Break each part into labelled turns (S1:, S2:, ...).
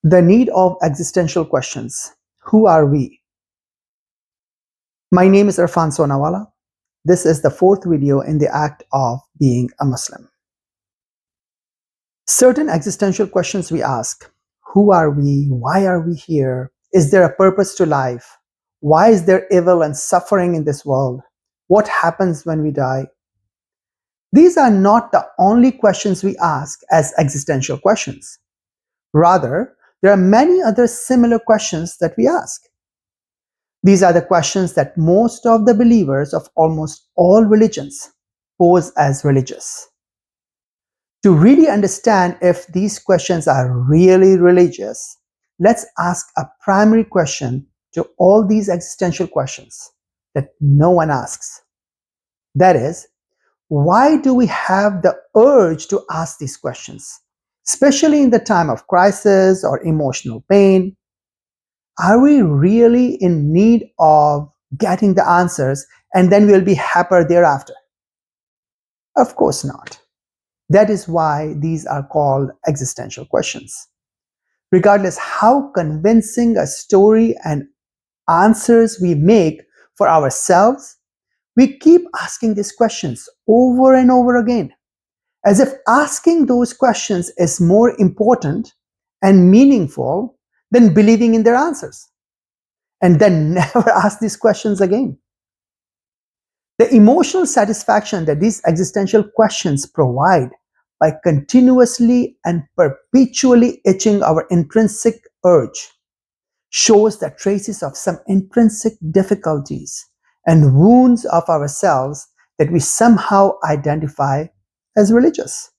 S1: The need of existential questions. Who are we? My name is Irfan Sonawala. This is the fourth video in the act of being a Muslim. Certain existential questions we ask. Who are we? Why are we here? Is there a purpose to life? Why is there evil and suffering in this world? What happens when we die? These are not the only questions we ask as existential questions. Rather, there are many other similar questions that we ask. These are the questions that most of the believers of almost all religions pose as religious. To really understand if these questions are really religious, let's ask a primary question to all these existential questions that no one asks. That is, why do we have the urge to ask these questions, especially in the time of crisis or emotional pain? Are we really in need of getting the answers and then we'll be happier thereafter? Of course not. That is why these are called existential questions. Regardless how convincing a story and answers we make for ourselves, we keep asking these questions over and over again, as if asking those questions is more important and meaningful than believing in their answers, and then never ask these questions again. The emotional satisfaction that these existential questions provide by continuously and perpetually itching our intrinsic urge shows the traces of some intrinsic difficulties and wounds of ourselves that we somehow identify as religious.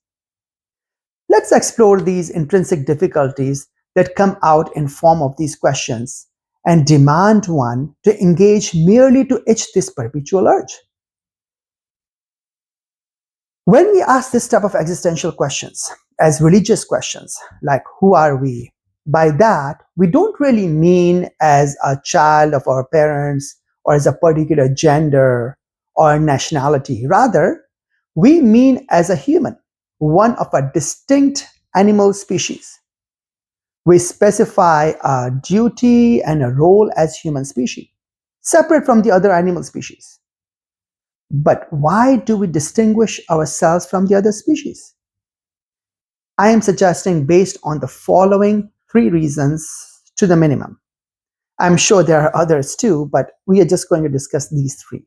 S1: Let's explore these intrinsic difficulties that come out in form of these questions and demand one to engage merely to itch this perpetual urge. When we ask this type of existential questions as religious questions, like who are we? By that, we don't really mean as a child of our parents or as a particular gender or nationality. Rather, we mean as a human, one of a distinct animal species. We specify a duty and a role as human species, separate from the other animal species. But why do we distinguish ourselves from the other species? I am suggesting based on the following three reasons to the minimum. I'm sure there are others too, but we are just going to discuss these three.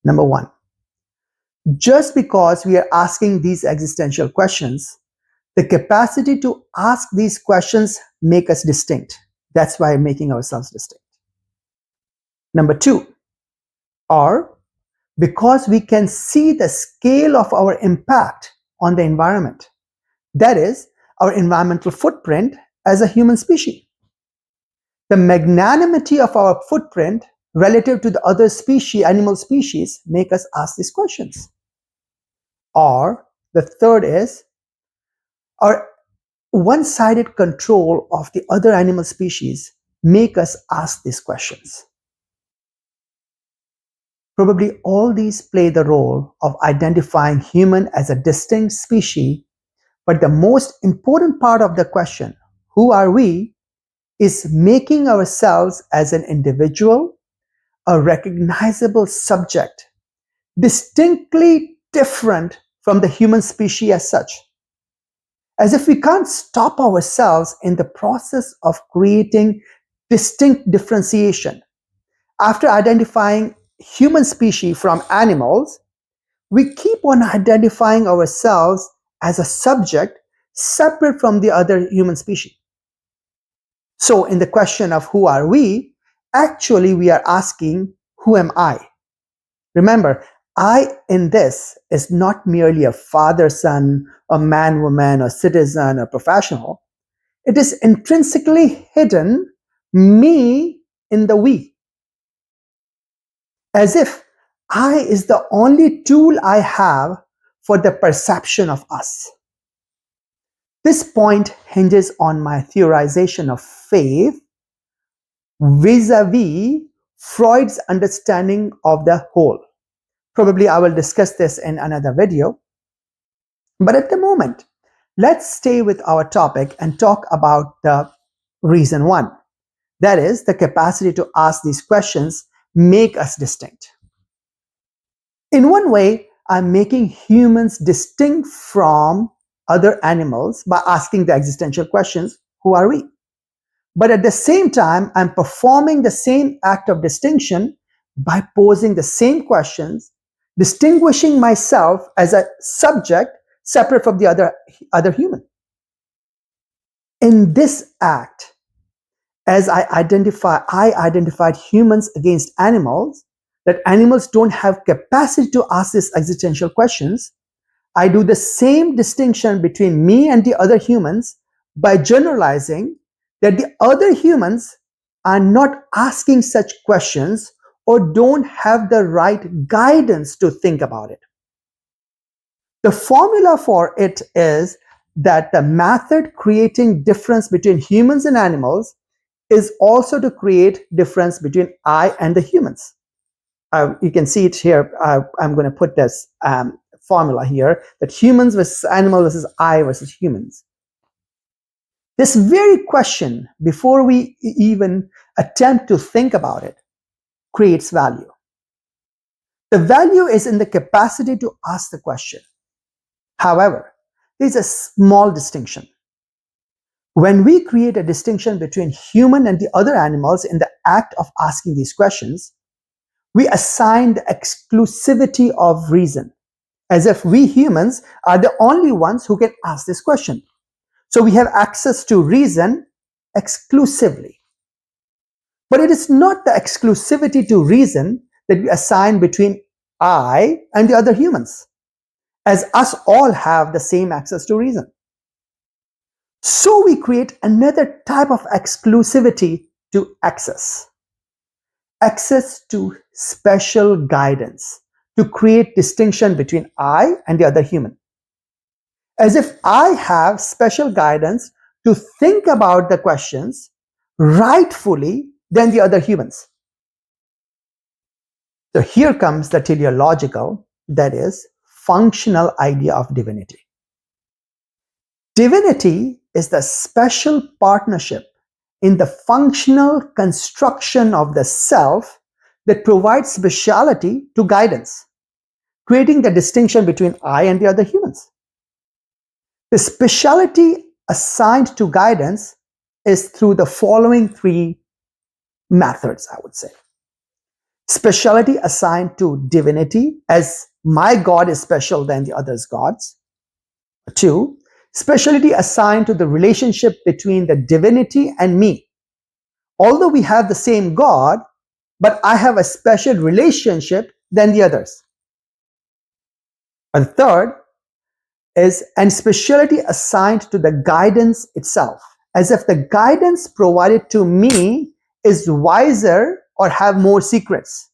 S1: Number one, just because we are asking these existential questions, the capacity to ask these questions make us distinct. That's why I'm making ourselves distinct. Number two, or because we can see the scale of our impact on the environment. That is, our environmental footprint as a human species. The magnanimity of our footprint relative to the other species, animal species, make us ask these questions. Or the third is our one-sided control of the other animal species make us ask these questions. Probably all these play the role of identifying human as a distinct species, but the most important part of the question, who are we, is making ourselves as an individual, a recognizable subject, distinctly different from the human species as such. As if we can't stop ourselves in the process of creating distinct differentiation. After identifying human species from animals, we keep on identifying ourselves as a subject separate from the other human species. So in the question of who are we, actually we are asking, who am I? Remember, I in this is not merely a father, son, a man, woman, or citizen, or professional. It is intrinsically hidden, me in the we. As if I is the only tool I have for the perception of us. This point hinges on my theorization of faith vis-a-vis Freud's understanding of the whole. Probably I will discuss this in another video. But at the moment, Let's stay with our topic and talk about the reason one. That is, the capacity to ask these questions make us distinct. In one way, I'm making humans distinct from other animals by asking the existential questions, who are we? But at the same time, I'm performing the same act of distinction by posing the same questions, distinguishing myself as a subject separate from the other human. In this act, as I identified humans against animals, that animals don't have capacity to ask these existential questions. I do the same distinction between me and the other humans by generalizing that the other humans are not asking such questions or don't have the right guidance to think about it. The formula for it is that the method creating difference between humans and animals is also to create difference between I and the humans. You can see it here. I'm going to put this formula here, that humans versus animal versus I versus humans. This very question, before we even attempt to think about it, creates value. The value is in the capacity to ask the question. However, there's a small distinction. When we create a distinction between human and the other animals in the act of asking these questions, we assign the exclusivity of reason, as if we humans are the only ones who can ask this question. So we have access to reason exclusively. But it is not the exclusivity to reason that we assign between I and the other humans, as us all have the same access to reason. So we create another type of exclusivity to access to special guidance, to create distinction between I and the other human. As if I have special guidance to think about the questions rightfully than the other humans. So here comes the teleological, that is, functional idea of divinity. Divinity is the special partnership in the functional construction of the self that provides speciality to guidance, creating the distinction between I and the other humans. The speciality assigned to guidance is through the following three methods, I would say. Speciality assigned to divinity, as my God is special than the others' gods. 2, speciality assigned to the relationship between the divinity and me. Although we have the same God, but I have a special relationship than the others. And third is and speciality assigned to the guidance itself, as if the guidance provided to me is wiser or have more secrets,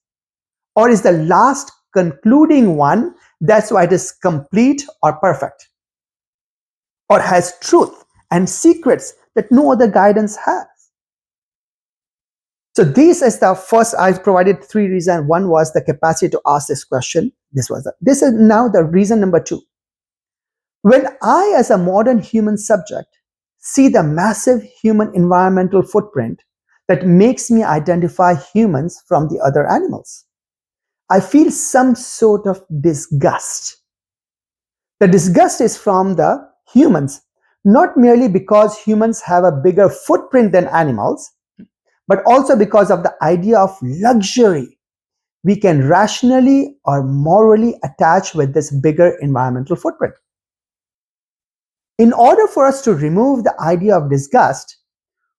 S1: or is the last concluding one, that's why it is complete or perfect, or has truth and secrets that no other guidance has. So this is the first. I provided 3 reasons. One was the capacity to ask this question. This is now the reason number 2. When I, as a modern human subject, see the massive human environmental footprint that makes me identify humans from the other animals, I feel some sort of disgust. The disgust is from the humans, not merely because humans have a bigger footprint than animals, but also because of the idea of luxury we can rationally or morally attach with this bigger environmental footprint. In order for us to remove the idea of disgust,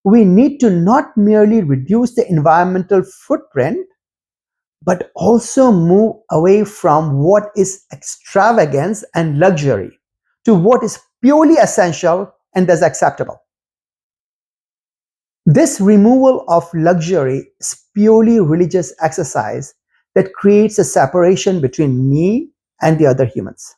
S1: we need to not merely reduce the environmental footprint, but also move away from what is extravagance and luxury to what is purely essential and thus acceptable. This removal of luxury is purely religious exercise that creates a separation between me and the other humans.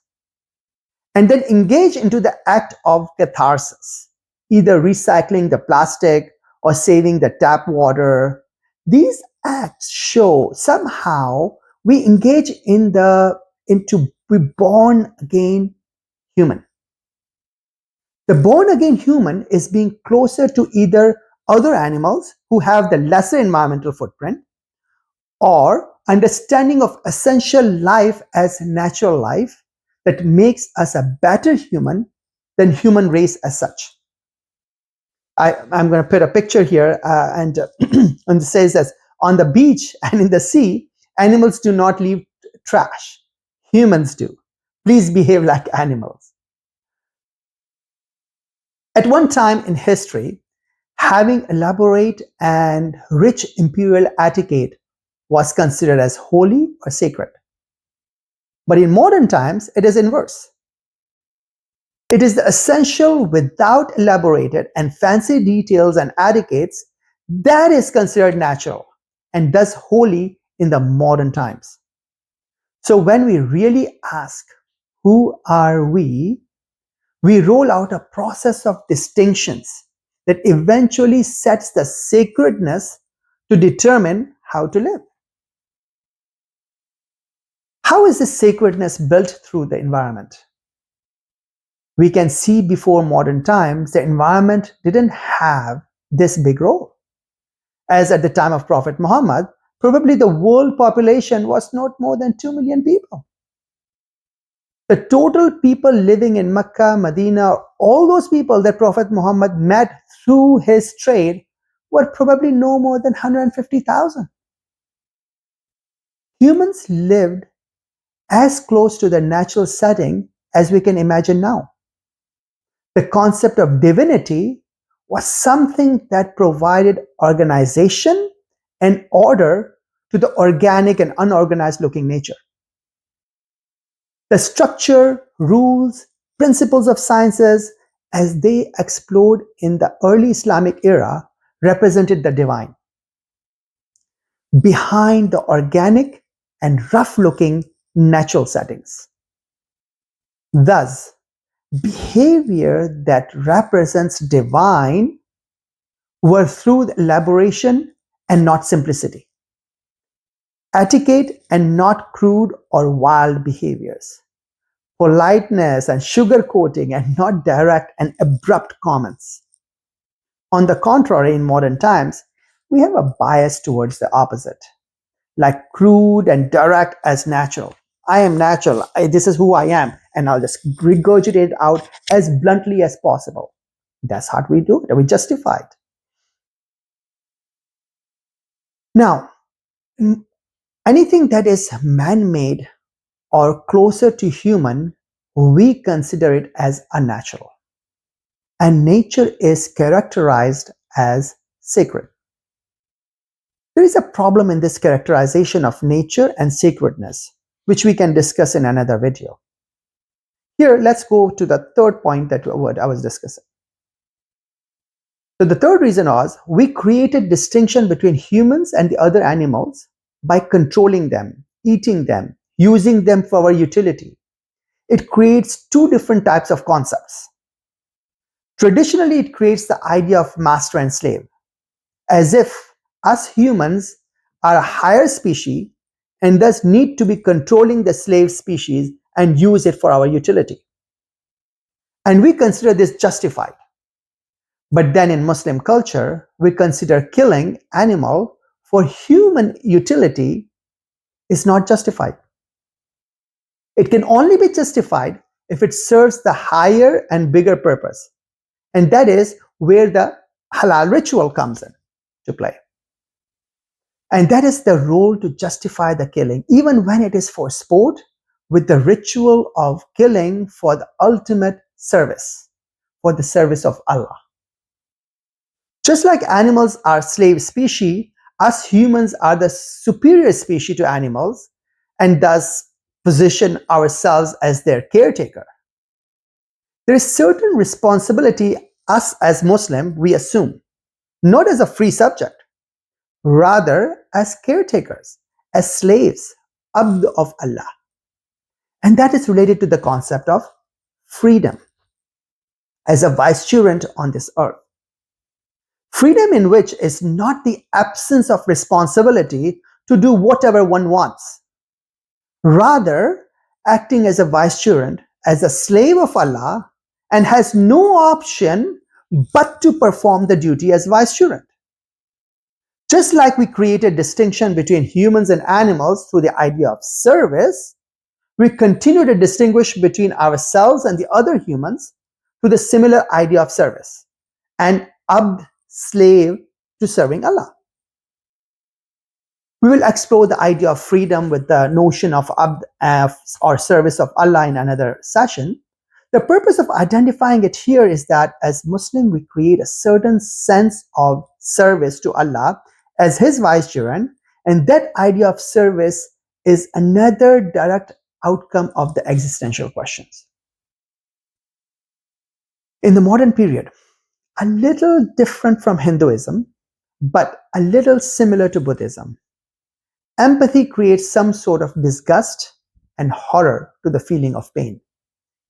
S1: And then engage into the act of catharsis, either recycling the plastic or saving the tap water. These acts show somehow we engage into be born again human. The born again human is being closer to either other animals who have the lesser environmental footprint, or understanding of essential life as natural life that makes us a better human than human race as such. I'm going to put a picture here, and it says that on the beach and in the sea, animals do not leave trash. Humans do. Please behave like animals. At one time in history, having elaborate and rich imperial etiquette was considered as holy or sacred. But in modern times, it is inverse. It is the essential without elaborated and fancy details and etiquettes that is considered natural and thus holy in the modern times. So when we really ask, who are we roll out a process of distinctions that eventually sets the sacredness to determine how to live. How is this sacredness built through the environment? We can see before modern times, the environment didn't have this big role. As at the time of Prophet Muhammad, probably the world population was not more than 2 million people. The total people living in Mecca, Medina, all those people that Prophet Muhammad met through his trade were probably no more than 150,000. Humans lived as close to the natural setting as we can imagine now. The concept of divinity was something that provided organization and order to the organic and unorganized looking nature. The structure, rules, principles of sciences, as they explored in the early Islamic era, represented the divine. Behind the organic and rough-looking natural settings. Thus, behavior that represents divine were through the elaboration and not simplicity. Etiquette and not crude or wild behaviors. Politeness and sugarcoating and not direct and abrupt comments. On the contrary, in modern times, we have a bias towards the opposite, like crude and direct as natural. I am natural, this is who I am, and I'll just regurgitate it out as bluntly as possible. That's how we do it, we justify it. Now, anything that is man-made or closer to human, we consider it as unnatural. And nature is characterized as sacred. There is a problem in this characterization of nature and sacredness, which we can discuss in another video. Here, let's go to the third point that I was discussing. So the third reason was we created distinction between humans and the other animals by controlling them, eating them, using them for our utility. It creates two different types of concepts. Traditionally, it creates the idea of master and slave, as if us humans are a higher species and thus need to be controlling the slave species and use it for our utility. And we consider this justified. But then in Muslim culture, we consider killing animal for human utility is not justified. It can only be justified if it serves the higher and bigger purpose. And that is where the halal ritual comes in to play. And that is the role to justify the killing, even when it is for sport, with the ritual of killing for the ultimate service, for the service of Allah. Just like animals are slave species, us humans are the superior species to animals and thus position ourselves as their caretaker. There is certain responsibility us as Muslim we assume, not as a free subject, rather as caretakers, as slaves, abd of Allah. And that is related to the concept of freedom as a vicegerent on this earth. Freedom in which is not the absence of responsibility to do whatever one wants, rather acting as a vicegerent, as a slave of Allah, and has no option but to perform the duty as vicegerent. Just like we create a distinction between humans and animals through the idea of service, we continue to distinguish between ourselves and the other humans through the similar idea of service, an abd, slave to serving Allah. We will explore the idea of freedom with the notion of abd or service of Allah in another session. The purpose of identifying it here is that as Muslim, we create a certain sense of service to Allah as His vicegerent, and that idea of service is another direct outcome of the existential questions. In the modern period, a little different from Hinduism, but a little similar to Buddhism, empathy creates some sort of disgust and horror to the feeling of pain,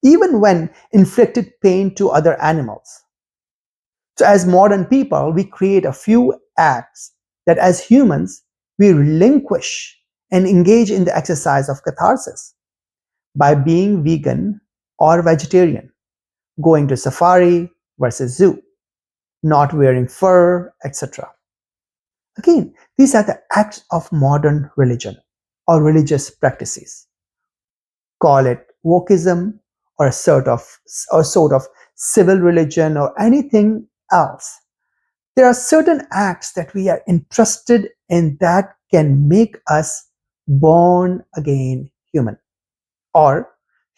S1: even when inflicted pain to other animals. So as modern people, we create a few acts that as humans, we relinquish and engage in the exercise of catharsis by being vegan or vegetarian, going to safari versus zoo, not wearing fur, etc. Again, these are the acts of modern religion or religious practices. Call it wokeism or a sort of civil religion or anything else. There are certain acts that we are interested in that can make us born again human or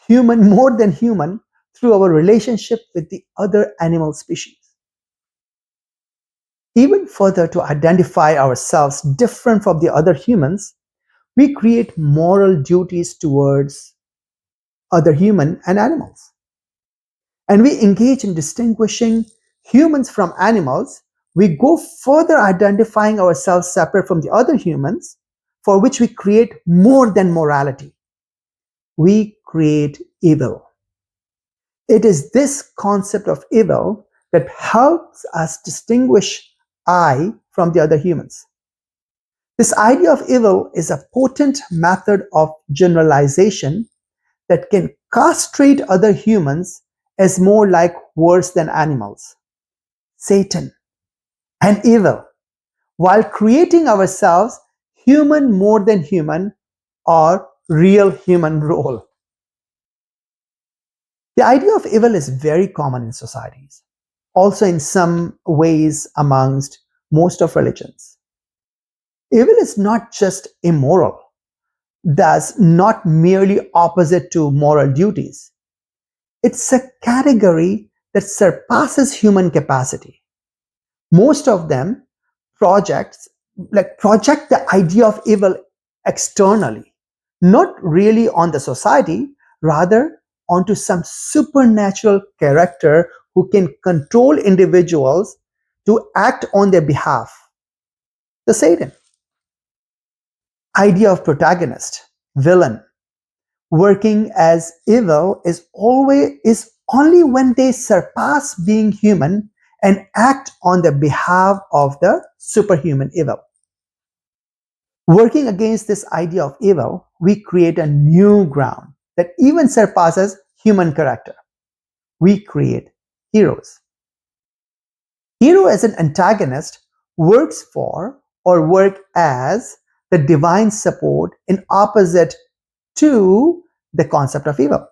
S1: human more than human through our relationship with the other animal species. Even further, to identify ourselves different from the other humans, we create moral duties towards other human and animals. And we engage in distinguishing humans from animals. We go further identifying ourselves separate from the other humans, for which we create more than morality. We create evil. It is this concept of evil that helps us distinguish I from the other humans. This idea of evil is a potent method of generalization that can castrate other humans as more like worse than animals, Satan, and evil, while creating ourselves human more than human or real human role. The idea of evil is very common in societies, also in some ways amongst most of religions. Evil is not just immoral, thus not merely opposite to moral duties. It's a category that surpasses human capacity. Most of them project the idea of evil externally, not really on the society, rather onto some supernatural character who can control individuals to act on their behalf. The Satan. Idea of protagonist, villain, working as evil is only when they surpass being human and act on the behalf of the superhuman evil. Working against this idea of evil, we create a new ground that even surpasses human character. We create heroes. Hero as an antagonist works for or work as the divine support in opposite to the concept of evil.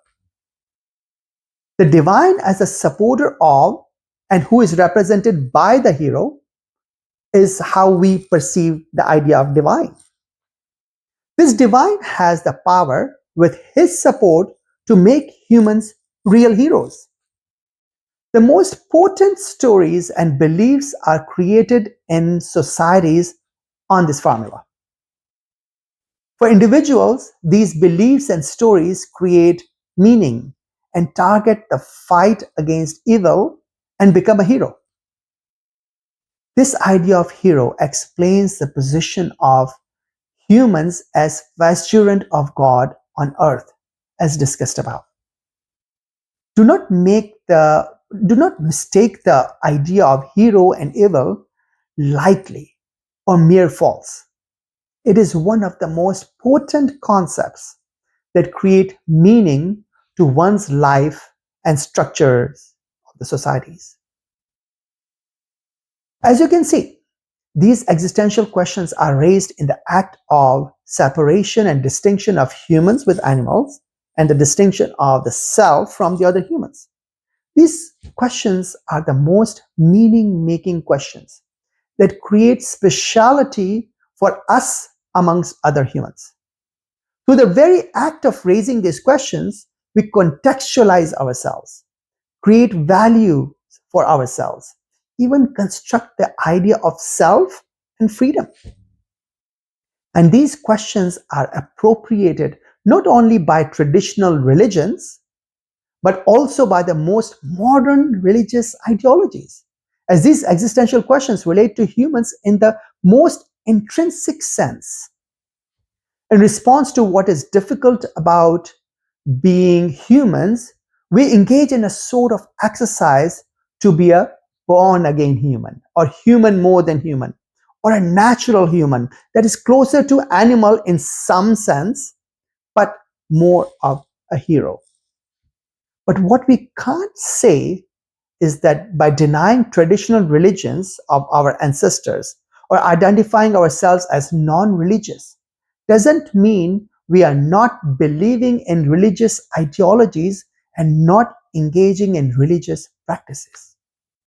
S1: The divine as a supporter of and who is represented by the hero is how we perceive the idea of divine. This divine has the power with his support to make humans real heroes. The most potent stories and beliefs are created in societies on this formula. For individuals, these beliefs and stories create meaning and target the fight against evil and become a hero. This idea of hero explains the position of humans as vicegerent of God on earth, as discussed above. Do not mistake the idea of hero and evil lightly or mere false. It is one of the most potent concepts that create meaning to one's life and structures of the societies. As you can see, these existential questions are raised in the act of separation and distinction of humans with animals and the distinction of the self from the other humans. These questions are the most meaning-making questions that create speciality for us amongst other humans. Through the very act of raising these questions, we contextualize ourselves, create value for ourselves, even construct the idea of self and freedom. And these questions are appropriated not only by traditional religions, but also by the most modern religious ideologies, as these existential questions relate to humans in the most intrinsic sense. In response to what is difficult about being humans, we engage in a sort of exercise to be a born again human, or human more than human, or a natural human that is closer to animal in some sense, but more of a hero. But what we can't say is that by denying traditional religions of our ancestors or identifying ourselves as non-religious doesn't mean we are not believing in religious ideologies and not engaging in religious practices.